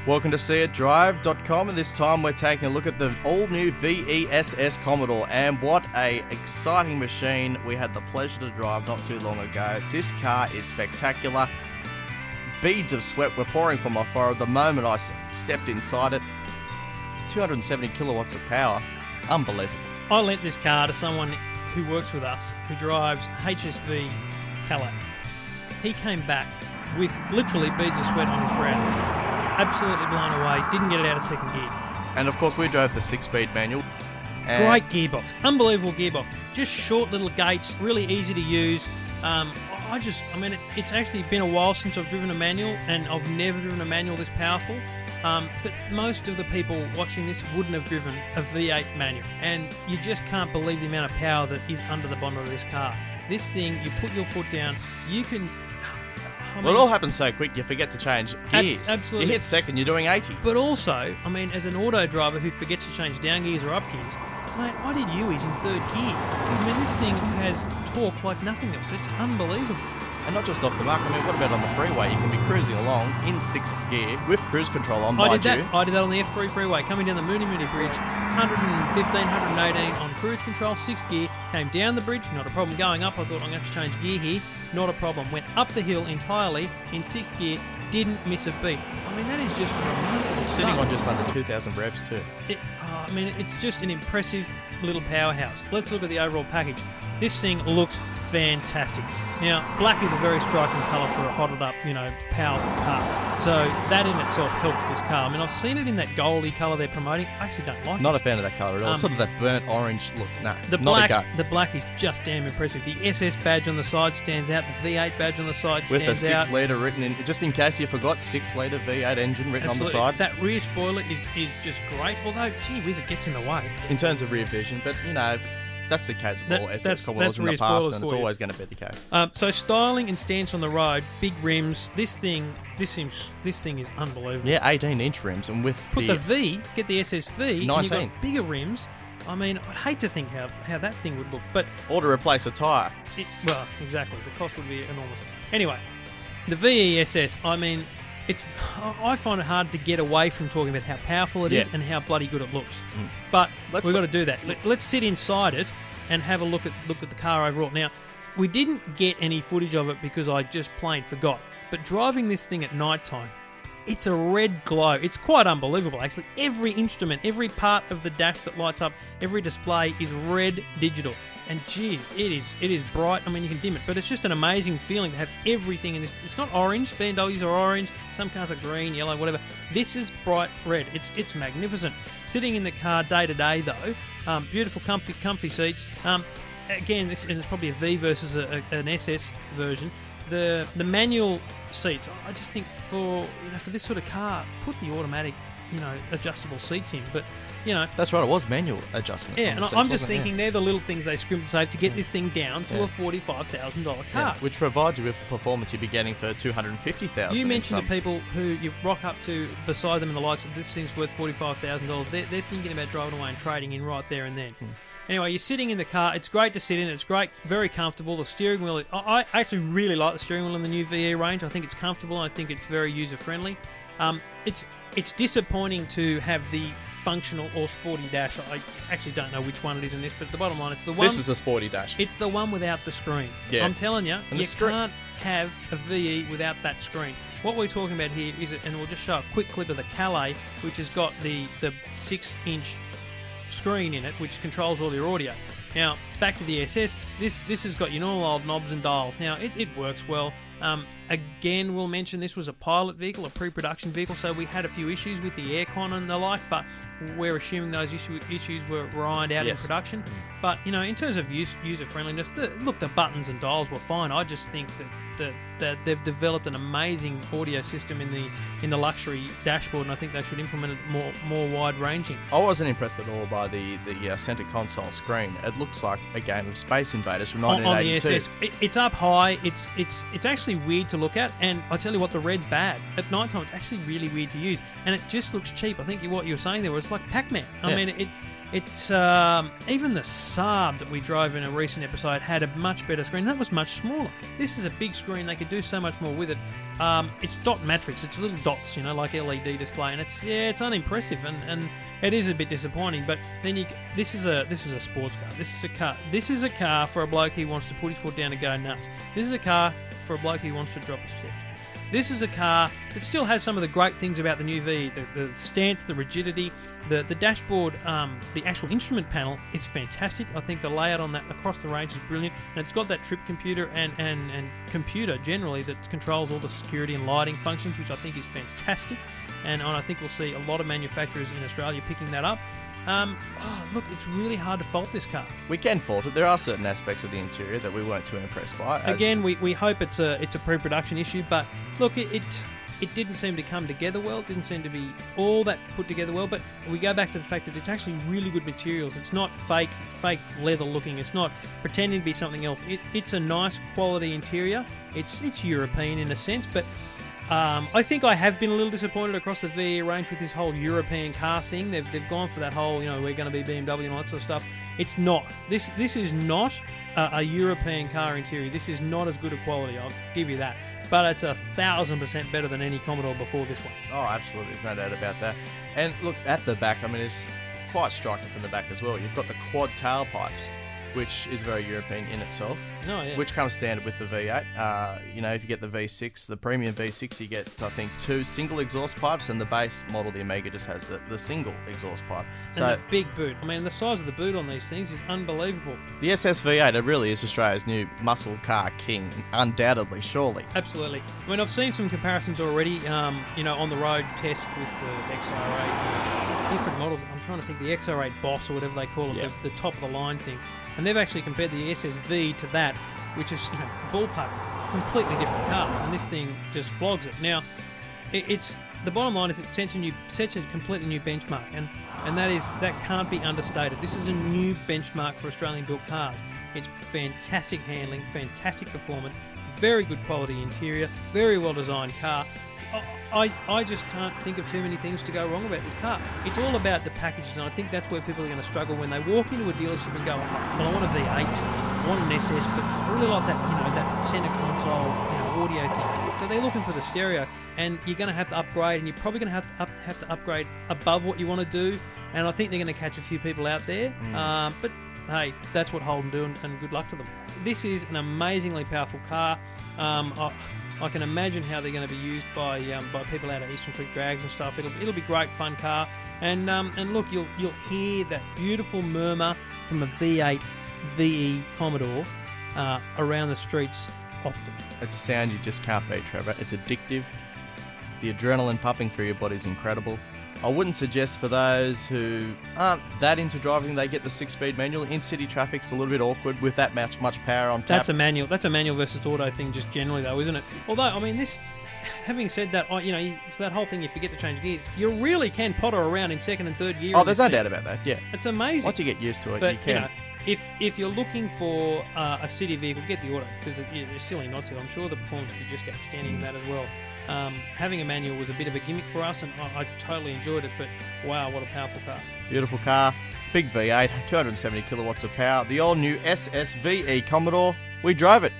Welcome to seeitdrive.com, and this time we're taking a look at the all-new VESS Commodore, and what a exciting machine we had the pleasure to drive not too long ago. This car is spectacular. Beads of sweat were pouring from my forehead the moment I stepped inside it. 270 kilowatts of power. Unbelievable. I lent this car to someone who works with us, who drives HSV Calais. He came back with literally beads of sweat on his brow. Absolutely blown away. Didn't get it out of second gear. And of course we drove the 6-speed manual. Great gearbox. Unbelievable gearbox. Just short little gates, really easy to use. It's actually been a while since I've driven a manual, and I've never driven a manual this powerful. But most of the people watching this wouldn't have driven a V8 manual, and you just can't believe the amount of power that is under the bonnet of this car. This thing, you put your foot down, you can... It all happens so quick, you forget to change gears. Absolutely. You hit second, you're doing 80. But also, as an auto driver who forgets to change down gears or up gears, mate, I did U's in third gear. This thing has torque like nothing else. It's unbelievable. And not just off the mark, what about on the freeway? You can be cruising along in 6th gear with cruise control on, I did that on the Ep3 freeway, coming down the Mooney Bridge, 115, 118 on cruise control, 6th gear, came down the bridge, not a problem. Going up, I thought I'm going to have to change gear here, not a problem. Went up the hill entirely in 6th gear, didn't miss a beat. That is just remarkable. Sitting on just under 2,000 revs too. It's just an impressive little powerhouse. Let's look at the overall package. This thing looks fantastic. Now, black is a very striking colour for a hotted up, powerful car. So that in itself helped this car. I've seen it in that goldy colour they're promoting. I actually don't like it. Not a fan of that colour at all. Sort of that burnt orange look. Nah, the black is just damn impressive. The SS badge on the side stands out. The V8 badge on the side stands out. With the 6-litre written in, just in case you forgot, 6-litre V8 engine written on the side. That rear spoiler is just great, although, gee whiz, it gets in the way. In terms of rear vision, but, that's the case of all SS Commodores in the past, and it's always going to be the case. So styling and stance on the road, big rims. This thing is unbelievable. Yeah, 18-inch rims, and with get the SSV, 19. And you've got bigger rims. I'd hate to think how that thing would look, but or to replace a tyre. Well, exactly. The cost would be enormous. Anyway, the VESS. I find it hard to get away from talking about how powerful it is and how bloody good it looks. But we've got to do that. Let's sit inside it and have a look at the car overall. Now, we didn't get any footage of it because I just plain forgot. But driving this thing at night time, it's a red glow. It's quite unbelievable, actually. Every instrument, every part of the dash that lights up, every display is red digital. And geez, it is bright. You can dim it, but it's just an amazing feeling to have everything in this. It's not orange. BMWs are orange. Some cars are green, yellow, whatever. This is bright red. It's magnificent. Sitting in the car day to day, though, beautiful, comfy seats. Again, it's probably a V versus an SS version. The manual seats, I just think for this sort of car, put the automatic, adjustable seats in. But that's right. It was manual adjustment. Yeah, and I'm just thinking they're the little things they scrimp and save to get this thing down to a $45,000 car, which provides you with performance you'd be getting for $250,000. You mentioned the people who you rock up to beside them in the lights that this thing's worth $45,000. They're thinking about driving away and trading in right there and then. Anyway, you're sitting in the car. It's great to sit in. It's great, very comfortable. The steering wheel, I actually really like the steering wheel in the new VE range. I think it's comfortable. And I think it's very user-friendly. It's disappointing to have the functional or sporty dash. I actually don't know which one it is in this, but the bottom line, it's the one... This is the sporty dash. It's the one without the screen. Yeah. I'm telling you, you can't have a VE without that screen. What we're talking about here is, and we'll just show a quick clip of the Calais, which has got the 6-inch screen in it, which controls all your audio. Now, back to the SS, this has got your normal old knobs and dials. Now, it works well. Again, we'll mention this was a pilot vehicle, a pre-production vehicle, so we had a few issues with the aircon and the like, but we're assuming those issues were ironed out in production. But, in terms of user-friendliness, the buttons and dials were fine. I just think that they've developed an amazing audio system in the luxury dashboard, and I think they should implement it more wide-ranging. I wasn't impressed at all by the centre console screen. It looks like a game of Space Invaders from 1982. On the SS, it's up high. It's actually weird to look at, and I tell you what, the red's bad. At night time, it's actually really weird to use, and it just looks cheap. I think what you were saying there was like Pac-Man. I mean, It's even the Saab that we drove in a recent episode had a much better screen. That was much smaller. This is a big screen. They could do so much more with it. It's dot matrix. It's little dots, like LED display, and it's unimpressive, and it is a bit disappointing. But then this is a sports car. This is a car for a bloke who wants to put his foot down and go nuts. This is a car for a bloke who wants to drop his foot. This is a car that still has some of the great things about the new V, the stance, the rigidity, the dashboard, the actual instrument panel. It's fantastic. I think the layout on that across the range is brilliant, and it's got that trip computer and computer generally that controls all the security and lighting functions, which I think is fantastic. And I think we'll see a lot of manufacturers in Australia picking that up. Look, it's really hard to fault this car. We can fault it. There are certain aspects of the interior that we weren't too impressed by. Again, we hope it's a pre-production issue, but look, it didn't seem to come together well. It didn't seem to be all that put together well, but we go back to the fact that it's actually really good materials. It's not fake leather looking. It's not pretending to be something else. It's a nice quality interior. It's European in a sense, but I think I have been a little disappointed across the VE range with this whole European car thing. They've gone for that whole, we're going to be BMW and all that sort of stuff. It's not. This is not a European car interior. This is not as good a quality, I'll give you that. But it's 1,000% better than any Commodore before this one. Oh, absolutely. There's no doubt about that. And look, at the back, it's quite striking from the back as well. You've got the quad tailpipes, which is very European in itself. Oh, yeah. Which comes standard with the V8. If you get the V6, the premium V6, you get, I think, 2 single exhaust pipes, and the base model, the Omega, just has the single exhaust pipe. So, and the big boot. The size of the boot on these things is unbelievable. The SS V8, it really is Australia's new muscle car king, undoubtedly, surely. Absolutely. I've seen some comparisons already, on the road test with the XR8. Different models. I'm trying to think, the XR8 Boss, or whatever they call it, yep. the top of the line thing. And they've actually compared the SSV to that, which is, ballpark, completely different cars. And this thing just flogs it. Now, it's the bottom line is it sets a completely new benchmark, and that can't be understated. This is a new benchmark for Australian-built cars. It's fantastic handling, fantastic performance, very good quality interior, very well-designed car. I just can't think of too many things to go wrong about this car. It's all about the packages, and I think that's where people are going to struggle when they walk into a dealership and go, well, I want a V8, I want an SS, but I really like that, that center console, audio thing. So they're looking for the stereo, and you're going to have to upgrade, and you're probably going to have to upgrade above what you want to do. And I think they're going to catch a few people out there. But hey, that's what Holden do, and good luck to them. This is an amazingly powerful car. I can imagine how they're going to be used by people out at Eastern Creek Drags and stuff. It'll be great fun car, and look, you'll hear that beautiful murmur from a V8 VE Commodore around the streets often. It's a sound you just can't beat, Trevor. It's addictive. The adrenaline pumping through your body is incredible. I wouldn't suggest for those who aren't that into driving, they get the 6-speed manual. In city traffic, it's a little bit awkward with that much power on tap. That's a manual versus auto thing, just generally though, isn't it? Although, this, having said that, it's that whole thing. You forget to change gears. You really can potter around in second and third gear. Oh, there's no doubt about that. Yeah, it's amazing. Once you get used to it, but, you can. If you're looking for a city vehicle, get the auto, because it's silly not to. I'm sure the performance would be just outstanding in that as well. Having a manual was a bit of a gimmick for us, and I totally enjoyed it, but wow, what a powerful car. Beautiful car, big V8, 270 kilowatts of power, the all-new SSVE Commodore. We drove it.